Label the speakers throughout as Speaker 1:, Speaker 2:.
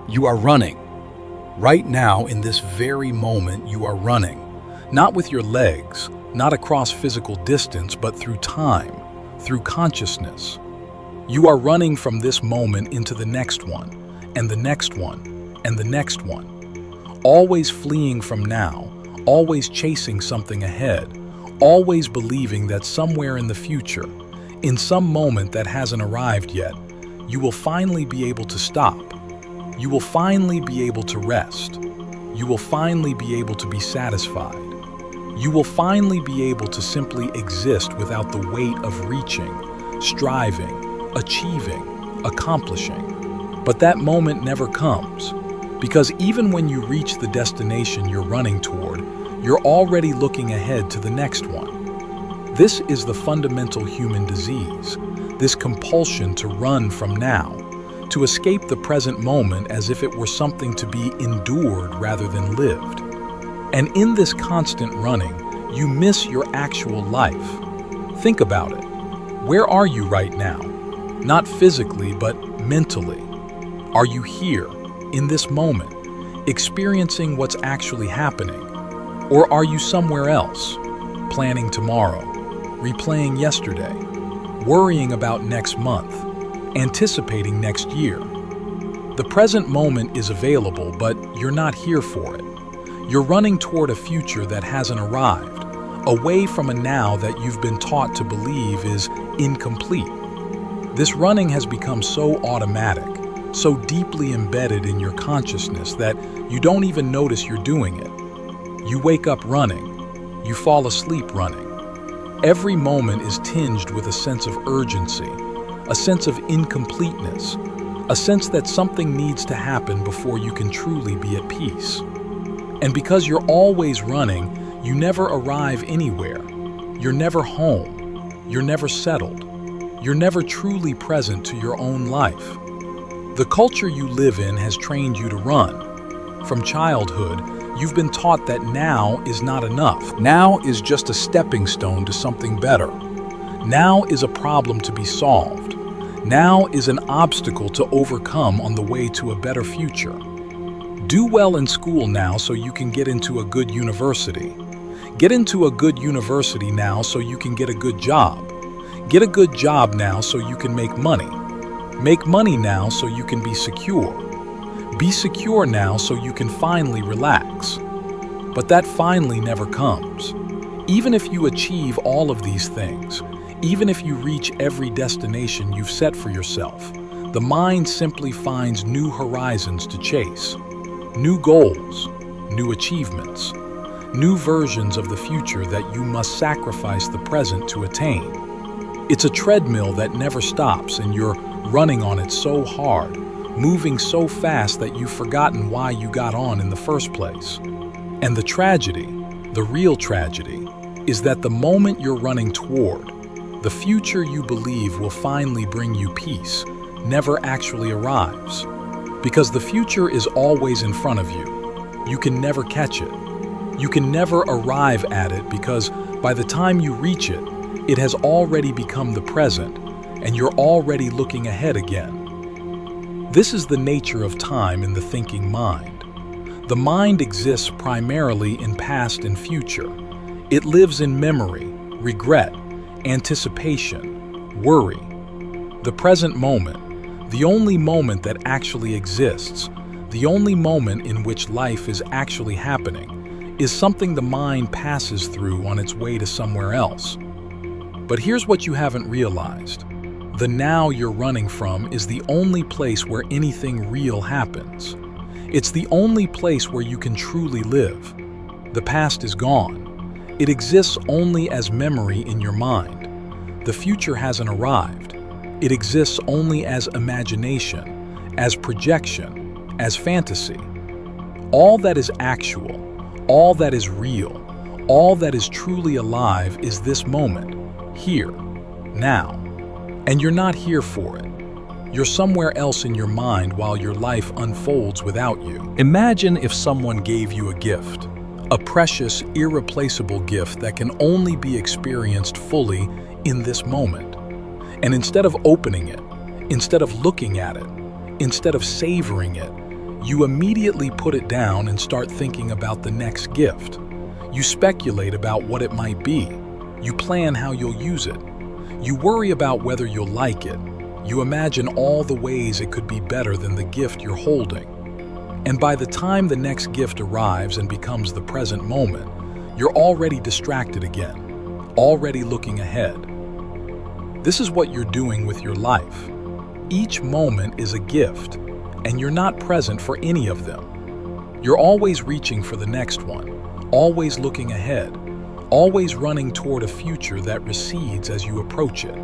Speaker 1: You are running. Right now, in this very moment, you are running. Not with your legs, not across physical distance, but through time, through consciousness. You are running from this moment into the next one, and the next one, and the next one. Always fleeing from now, always chasing something ahead, always believing that somewhere in the future, in some moment that hasn't arrived yet, you will finally be able to stop. You will finally be able to rest. You will finally be able to be satisfied. You will finally be able to simply exist without the weight of reaching, striving, achieving, accomplishing. But that moment never comes, because even when you reach the destination you're running toward, you're already looking ahead to the next one. This is the fundamental human disease, this compulsion to run from now, to escape the present moment as if it were something to be endured rather than lived. And in this constant running, you miss your actual life. Think about it. Where are you right now? Not physically, but mentally. Are you here, in this moment, experiencing what's actually happening? Or are you somewhere else, planning tomorrow, replaying yesterday, worrying about next month, anticipating next year? The present moment is available, but you're not here for it. You're running toward a future that hasn't arrived, away from a now that you've been taught to believe is incomplete. This running has become so automatic, so deeply embedded in your consciousness that you don't even notice you're doing it. You wake up running. You fall asleep running. Every moment is tinged with a sense of urgency, a sense of incompleteness, a sense that something needs to happen before you can truly be at peace. And because you're always running, you never arrive anywhere. You're never home. You're never settled. You're never truly present to your own life. The culture you live in has trained you to run. From childhood, you've been taught that now is not enough. Now is just a stepping stone to something better. Now is a problem to be solved. Now is an obstacle to overcome on the way to a better future. Do well in school now so you can get into a good university. Get into a good university now so you can get a good job. Get a good job now so you can make money. Make money now so you can be secure. Be secure now so you can finally relax. But that finally never comes. Even if you achieve all of these things, even if you reach every destination you've set for yourself, the mind simply finds new horizons to chase. New goals, new achievements, new versions of the future that you must sacrifice the present to attain. It's a treadmill that never stops, and you're running on it so hard, moving so fast that you've forgotten why you got on in the first place. And the tragedy, the real tragedy, is that the moment you're running toward, the future you believe will finally bring you peace, never actually arrives. Because the future is always in front of you. You can never catch it. You can never arrive at it because by the time you reach it, it has already become the present, and you're already looking ahead again. This is the nature of time in the thinking mind. The mind exists primarily in past and future. It lives in memory, regret, anticipation, worry. The present moment, the only moment that actually exists, the only moment in which life is actually happening, is something the mind passes through on its way to somewhere else. But here's what you haven't realized. The now you're running from is the only place where anything real happens. It's the only place where you can truly live. The past is gone. It exists only as memory in your mind. The future hasn't arrived. It exists only as imagination, as projection, as fantasy. All that is actual, all that is real, all that is truly alive is this moment, here, now. And you're not here for it. You're somewhere else in your mind while your life unfolds without you. Imagine if someone gave you a gift, a precious, irreplaceable gift that can only be experienced fully in this moment. And instead of opening it, instead of looking at it, instead of savoring it, You immediately put it down and start thinking about the next gift. You speculate about what it might be. You plan how you'll use it. You worry about whether you'll like it. You imagine all the ways it could be better than the gift you're holding. And by the time the next gift arrives and becomes the present moment, you're already distracted again, already looking ahead. This is what you're doing with your life. Each moment is a gift, and you're not present for any of them. You're always reaching for the next one, always looking ahead, always running toward a future that recedes as you approach it.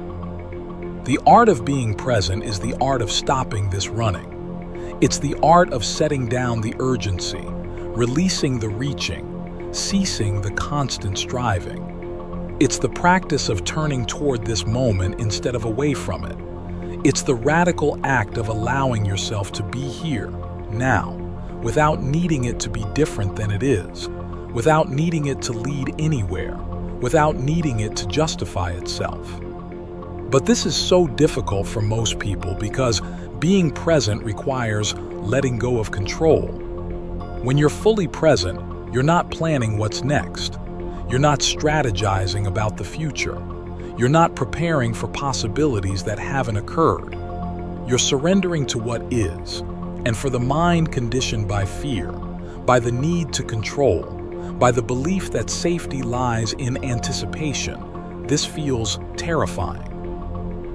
Speaker 1: The art of being present is the art of stopping this running. It's the art of setting down the urgency, releasing the reaching, ceasing the constant striving. It's the practice of turning toward this moment instead of away from it. It's the radical act of allowing yourself to be here, now, without needing it to be different than it is, without needing it to lead anywhere, without needing it to justify itself. But this is so difficult for most people because being present requires letting go of control. When you're fully present, you're not planning what's next. You're not strategizing about the future. You're not preparing for possibilities that haven't occurred. You're surrendering to what is, and for the mind conditioned by fear, by the need to control, by the belief that safety lies in anticipation, this feels terrifying.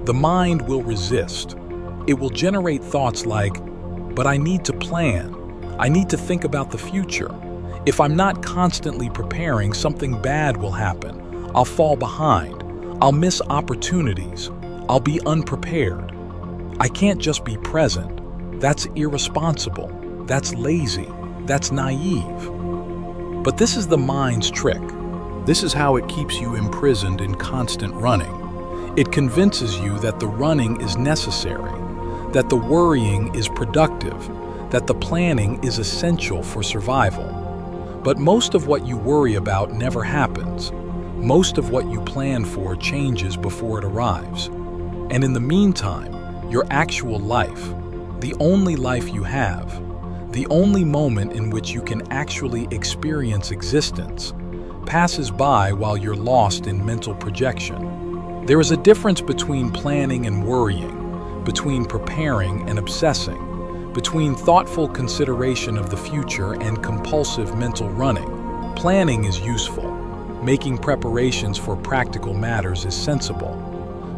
Speaker 1: The mind will resist. It will generate thoughts like, but I need to plan. I need to think about the future. If I'm not constantly preparing, something bad will happen. I'll fall behind. I'll miss opportunities. I'll be unprepared. I can't just be present. That's irresponsible. That's lazy. That's naive. But this is the mind's trick. This is how it keeps you imprisoned in constant running. It convinces you that the running is necessary, that the worrying is productive, that the planning is essential for survival. But most of what you worry about never happens. Most of what you plan for changes before it arrives. And in the meantime, your actual life, the only life you have, the only moment in which you can actually experience existence, passes by while you're lost in mental projection. There is a difference between planning and worrying, between preparing and obsessing, between thoughtful consideration of the future and compulsive mental running. Planning is useful. Making preparations for practical matters is sensible.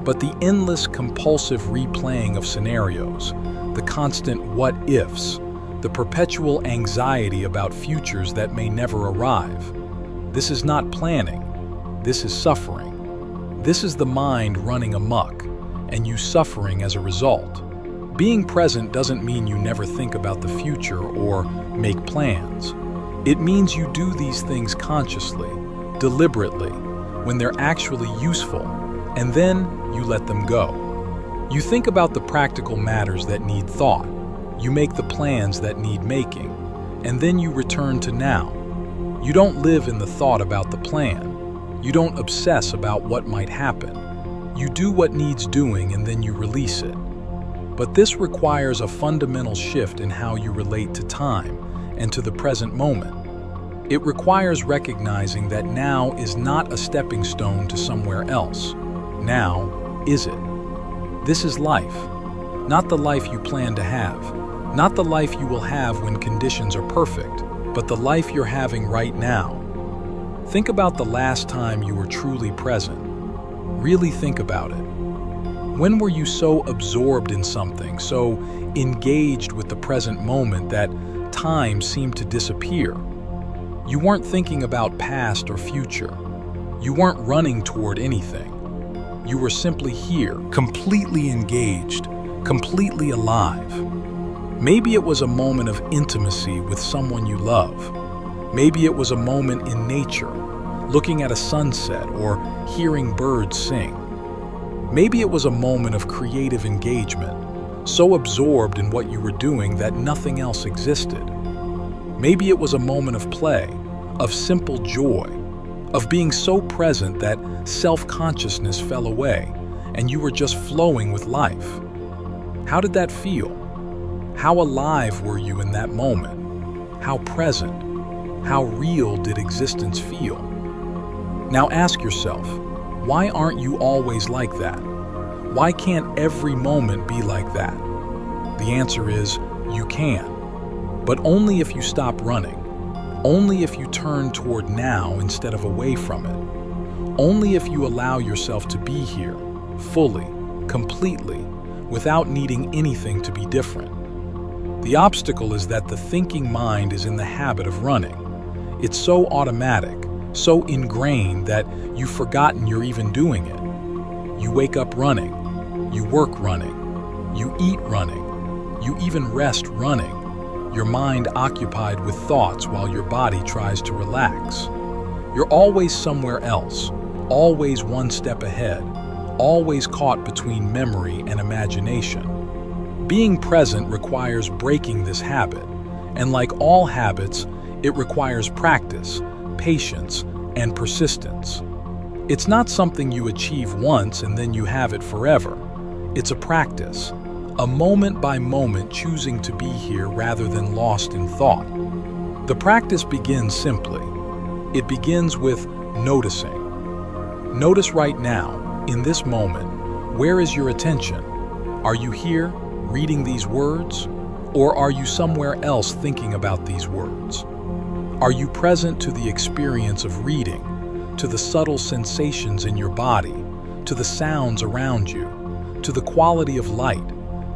Speaker 1: But the endless compulsive replaying of scenarios, the constant what-ifs, the perpetual anxiety about futures that may never arrive, this is not planning. This is suffering. This is the mind running amok, and you suffering as a result. Being present doesn't mean you never think about the future or make plans. It means you do these things consciously, deliberately, when they're actually useful, and then you let them go. You think about the practical matters that need thought. You make the plans that need making, and then you return to now. You don't live in the thought about the plan. You don't obsess about what might happen. You do what needs doing and then you release it. But this requires a fundamental shift in how you relate to time and to the present moment. It requires recognizing that now is not a stepping stone to somewhere else. Now is it. This is life. Not the life you plan to have. Not the life you will have when conditions are perfect, but the life you're having right now. Think about the last time you were truly present. Really think about it. When were you so absorbed in something, so engaged with the present moment that time seemed to disappear? You weren't thinking about past or future. You weren't running toward anything. You were simply here, completely engaged, completely alive. Maybe it was a moment of intimacy with someone you love. Maybe it was a moment in nature, looking at a sunset or hearing birds sing. Maybe it was a moment of creative engagement, so absorbed in what you were doing that nothing else existed. Maybe it was a moment of play, of simple joy, of being so present that self-consciousness fell away and you were just flowing with life. How did that feel? How alive were you in that moment? How present? How real did existence feel? Now ask yourself, why aren't you always like that? Why can't every moment be like that? The answer is, you can. But only if you stop running. Only if you turn toward now instead of away from it. Only if you allow yourself to be here, fully, completely, without needing anything to be different. The obstacle is that the thinking mind is in the habit of running. It's so automatic, so ingrained that you've forgotten you're even doing it. You wake up running. You work running. You eat running. You even rest running. Your mind occupied with thoughts while your body tries to relax. You're always somewhere else, always one step ahead, always caught between memory and imagination. Being present requires breaking this habit, and like all habits, it requires practice, patience, and persistence. It's not something you achieve once and then you have it forever. It's a practice, a moment-by-moment choosing to be here rather than lost in thought. The practice begins simply. It begins with noticing. Notice right now, in this moment, where is your attention? Are you here, reading these words? Or are you somewhere else thinking about these words? Are you present to the experience of reading, to the subtle sensations in your body, to the sounds around you, to the quality of light,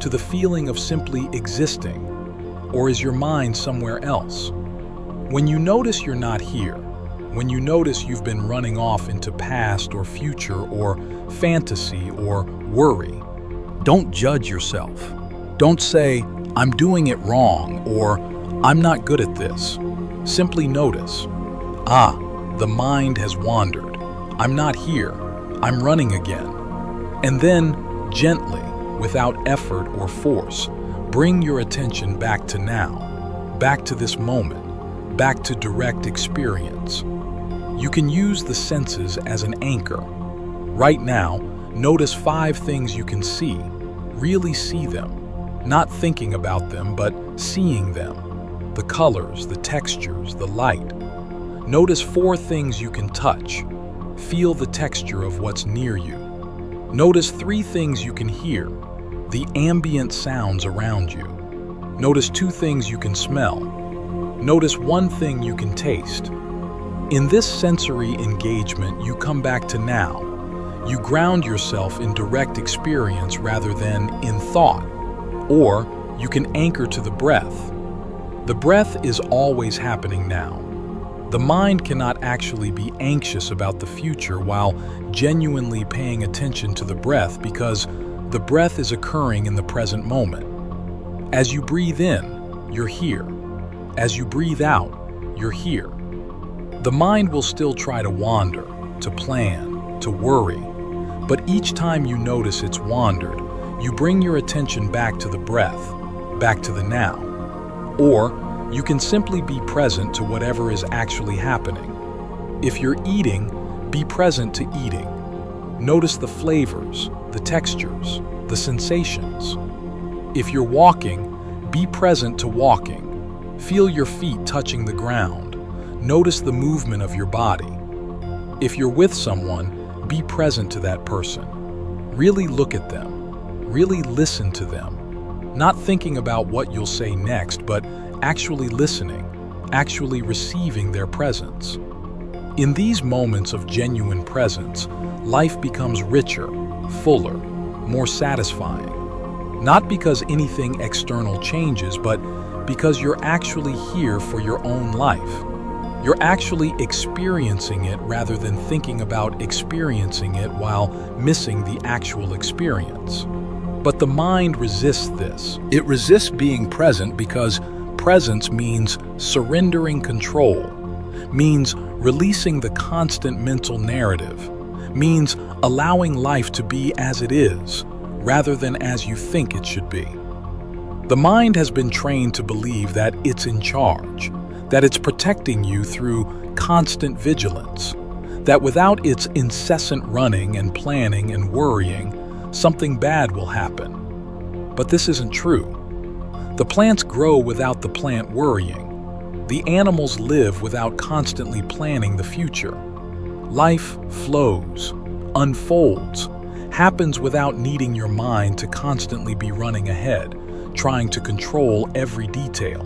Speaker 1: to the feeling of simply existing? Or is your mind somewhere else? When you notice you're not here, when you notice you've been running off into past or future or fantasy or worry, don't judge yourself. Don't say, I'm doing it wrong, or I'm not good at this. Simply notice, the mind has wandered. I'm not here. I'm running again. And then, gently, without effort or force, bring your attention back to now, back to this moment, back to direct experience. You can use the senses as an anchor. Right now, notice 5 things you can see. Really see them. Not thinking about them, but seeing them. The colors, the textures, the light. Notice 4 things you can touch. Feel the texture of what's near you. Notice 3 things you can hear. The ambient sounds around you. Notice 2 things you can smell. Notice 1 thing you can taste. In this sensory engagement, you come back to now. You ground yourself in direct experience rather than in thought. Or you can anchor to the breath. The breath is always happening now. The mind cannot actually be anxious about the future while genuinely paying attention to the breath because the breath is occurring in the present moment. As you breathe in, you're here. As you breathe out, you're here. The mind will still try to wander, to plan, to worry, but each time you notice it's wandered, you bring your attention back to the breath, back to the now. Or you can simply be present to whatever is actually happening. If you're eating, be present to eating. Notice the flavors, the textures, the sensations. If you're walking, be present to walking. Feel your feet touching the ground. Notice the movement of your body. If you're with someone, be present to that person. Really look at them. Really listen to them. Not thinking about what you'll say next, but actually listening, actually receiving their presence. In these moments of genuine presence, life becomes richer, fuller, more satisfying. Not because anything external changes, but because you're actually here for your own life. You're actually experiencing it rather than thinking about experiencing it while missing the actual experience. But the mind resists this. It resists being present because presence means surrendering control, means releasing the constant mental narrative, means allowing life to be as it is, rather than as you think it should be. The mind has been trained to believe that it's in charge, that it's protecting you through constant vigilance, that without its incessant running and planning and worrying, something bad will happen. But this isn't true. The plants grow without the plant worrying. The animals live without constantly planning the future. Life flows, unfolds, happens without needing your mind to constantly be running ahead, trying to control every detail.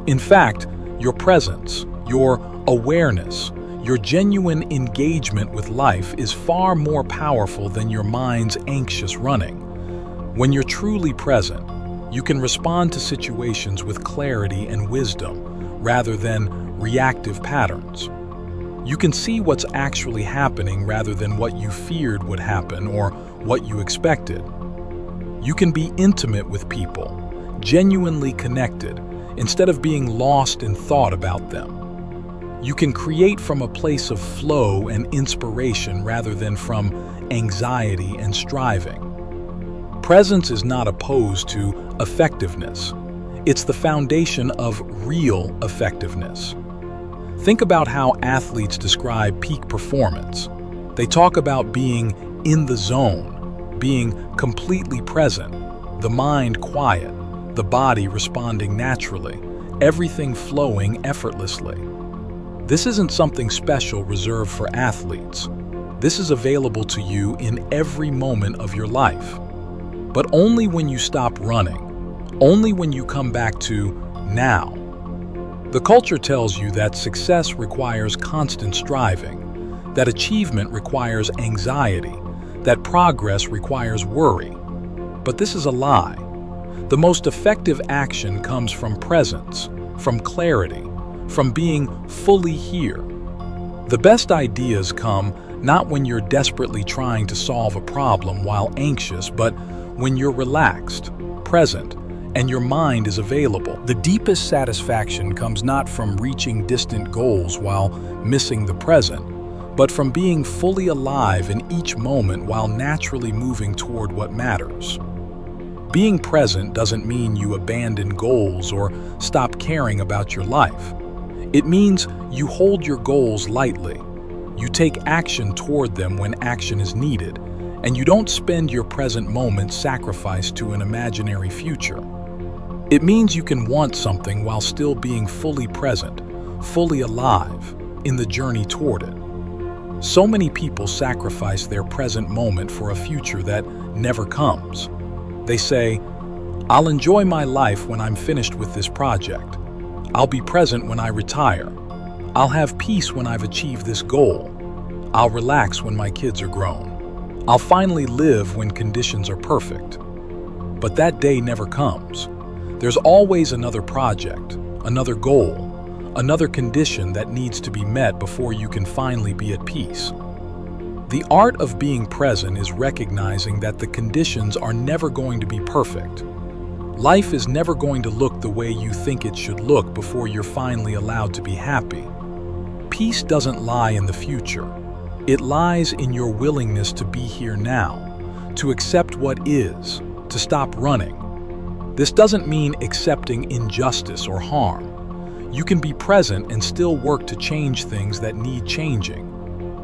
Speaker 1: In fact, your presence, your awareness, your genuine engagement with life is far more powerful than your mind's anxious running. When you're truly present, you can respond to situations with clarity and wisdom rather than reactive patterns. You can see what's actually happening rather than what you feared would happen or what you expected. You can be intimate with people, genuinely connected, instead of being lost in thought about them. You can create from a place of flow and inspiration rather than from anxiety and striving. Presence is not opposed to effectiveness. It's the foundation of real effectiveness. Think about how athletes describe peak performance. They talk about being in the zone, being completely present, the mind quiet, the body responding naturally, everything flowing effortlessly. This isn't something special reserved for athletes. This is available to you in every moment of your life. But only when you stop running, only when you come back to now. The culture tells you that success requires constant striving, that achievement requires anxiety, that progress requires worry. But this is a lie. The most effective action comes from presence, from clarity, from being fully here. The best ideas come not when you're desperately trying to solve a problem while anxious, but when you're relaxed, present, and your mind is available. The deepest satisfaction comes not from reaching distant goals while missing the present, but from being fully alive in each moment while naturally moving toward what matters. Being present doesn't mean you abandon goals or stop caring about your life. It means you hold your goals lightly. You take action toward them when action is needed, and you don't spend your present moment sacrificed to an imaginary future. It means you can want something while still being fully present, fully alive, in the journey toward it. So many people sacrifice their present moment for a future that never comes. They say, "I'll enjoy my life when I'm finished with this project. I'll be present when I retire. I'll have peace when I've achieved this goal. I'll relax when my kids are grown. I'll finally live when conditions are perfect." But that day never comes. There's always another project, another goal, another condition that needs to be met before you can finally be at peace. The art of being present is recognizing that the conditions are never going to be perfect. Life is never going to look the way you think it should look before you're finally allowed to be happy. Peace doesn't lie in the future. It lies in your willingness to be here now, to accept what is, to stop running. This doesn't mean accepting injustice or harm. You can be present and still work to change things that need changing.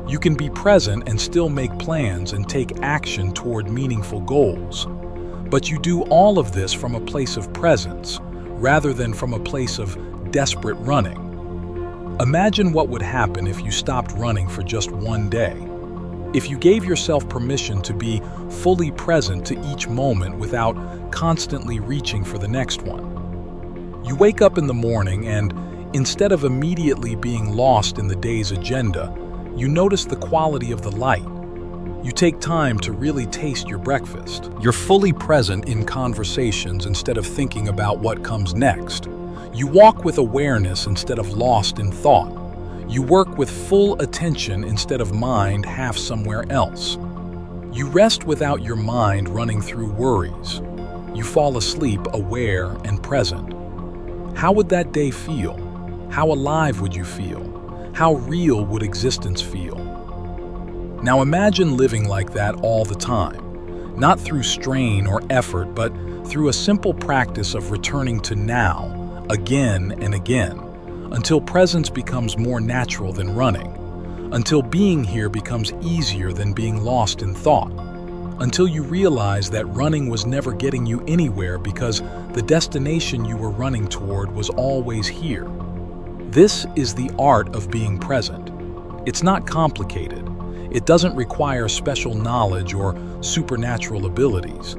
Speaker 1: You can be present and still make plans and take action toward meaningful goals. But you do all of this from a place of presence, rather than from a place of desperate running. Imagine what would happen if you stopped running for just one day. If you gave yourself permission to be fully present to each moment without constantly reaching for the next one. You wake up in the morning and, instead of immediately being lost in the day's agenda, you notice the quality of the light. You take time to really taste your breakfast. You're fully present in conversations instead of thinking about what comes next. You walk with awareness instead of lost in thought. You work with full attention instead of mind half somewhere else. You rest without your mind running through worries. You fall asleep aware and present. How would that day feel? How alive would you feel? How real would existence feel? Now imagine living like that all the time, not through strain or effort, but through a simple practice of returning to now, again and again, until presence becomes more natural than running, until being here becomes easier than being lost in thought, until you realize that running was never getting you anywhere because the destination you were running toward was always here. This is the art of being present. It's not complicated. It doesn't require special knowledge or supernatural abilities.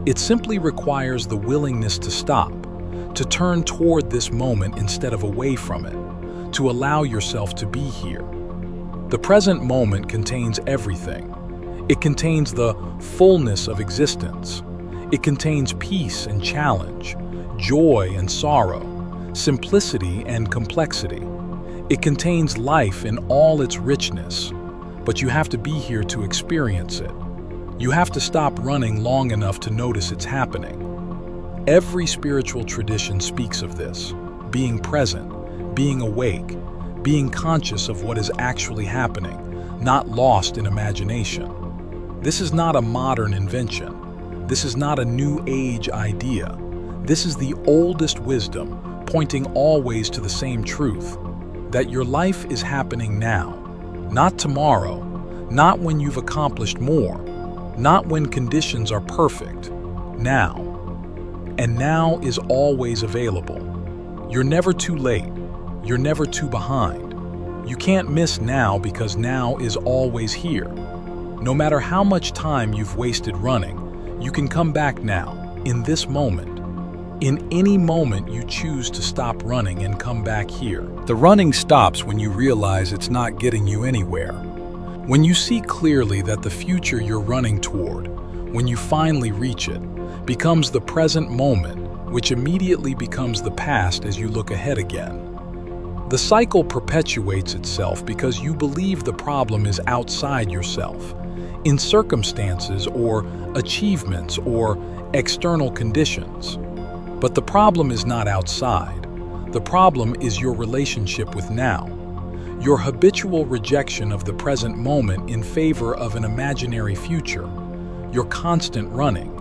Speaker 1: It simply requires the willingness to stop, to turn toward this moment instead of away from it, to allow yourself to be here. The present moment contains everything. It contains the fullness of existence. It contains peace and challenge, joy and sorrow, simplicity and complexity. It contains life in all its richness, but you have to be here to experience it. You have to stop running long enough to notice it's happening. Every spiritual tradition speaks of this: being present, being awake, being conscious of what is actually happening, not lost in imagination. This is not a modern invention. This is not a new age idea. This is the oldest wisdom, pointing always to the same truth, that your life is happening now, not tomorrow, not when you've accomplished more, not when conditions are perfect, now. And now is always available. You're never too late. You're never too behind. You can't miss now because now is always here. No matter how much time you've wasted running, you can come back now, in this moment. In any moment you choose to stop running and come back here. The running stops when you realize it's not getting you anywhere. When you see clearly that the future you're running toward, when you finally reach it, becomes the present moment, which immediately becomes the past as you look ahead again. The cycle perpetuates itself because you believe the problem is outside yourself, in circumstances or achievements or external conditions. But the problem is not outside. The problem is your relationship with now, your habitual rejection of the present moment in favor of an imaginary future, your constant running.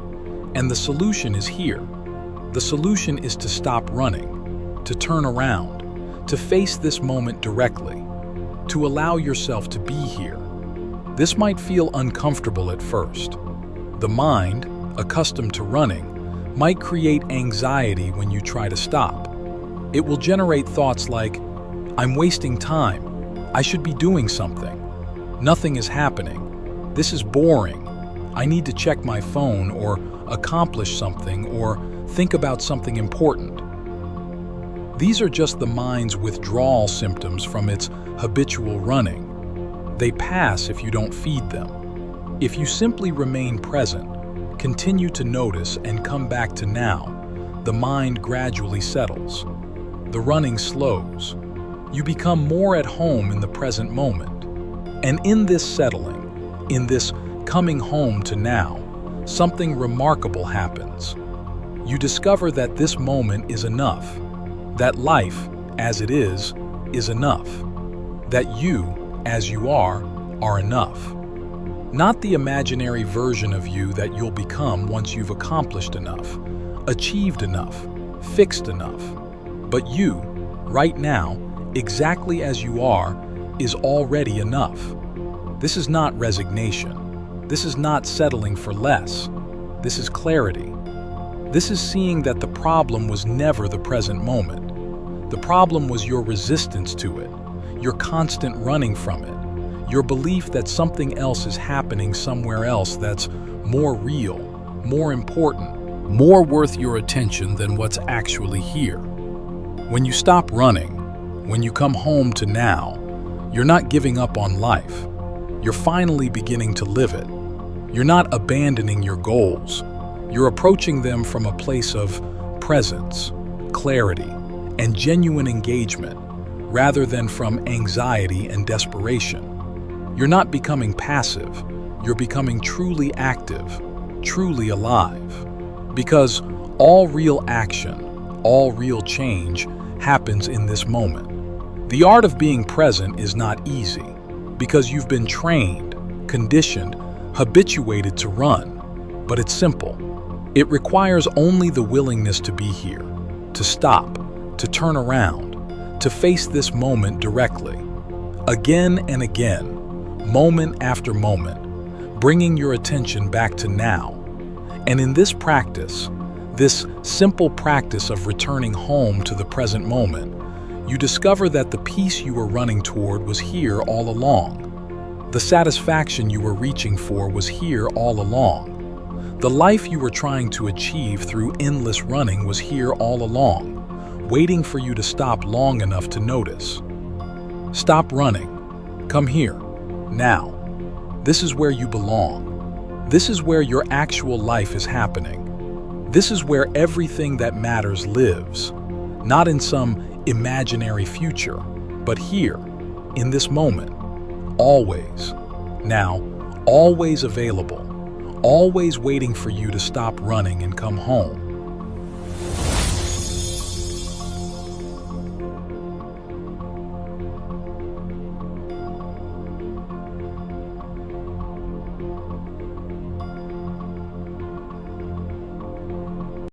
Speaker 1: And the solution is here. The solution is to stop running, to turn around, to face this moment directly, to allow yourself to be here. This might feel uncomfortable at first. The mind, accustomed to running, might create anxiety when you try to stop. It will generate thoughts like, I'm wasting time, I should be doing something, nothing is happening, this is boring, I need to check my phone or accomplish something or think about something important. These are just the mind's withdrawal symptoms from its habitual running. They pass if you don't feed them. If you simply remain present, continue to notice and come back to now, the mind gradually settles. The running slows. You become more at home in the present moment. And in this settling, in this coming home to now, something remarkable happens. You discover that this moment is enough, that life, as it is enough, that you, as you are enough. Not the imaginary version of you that you'll become once you've accomplished enough, achieved enough, fixed enough, but you, right now, exactly as you are, is already enough. This is not resignation. This is not settling for less. This is clarity. This is seeing that the problem was never the present moment. The problem was your resistance to it, your constant running from it, your belief that something else is happening somewhere else that's more real, more important, more worth your attention than what's actually here. When you stop running, when you come home to now, you're not giving up on life. You're finally beginning to live it. You're not abandoning your goals. You're approaching them from a place of presence, clarity, and genuine engagement, rather than from anxiety and desperation. You're not becoming passive. You're becoming truly active, truly alive. Because all real action, all real change happens in this moment. The art of being present is not easy, because you've been trained, conditioned, habituated to run, but it's simple. It requires only the willingness to be here, to stop, to turn around, to face this moment directly. Again and again, moment after moment, bringing your attention back to now. And in this practice, this simple practice of returning home to the present moment, you discover that the peace you were running toward was here all along. The satisfaction you were reaching for was here all along. The life you were trying to achieve through endless running was here all along, waiting for you to stop long enough to notice. Stop running. Come here, now. This is where you belong. This is where your actual life is happening. This is where everything that matters lives, not in some imaginary future, but here, in this moment, always. Now, always available, always waiting for you to stop running and come home.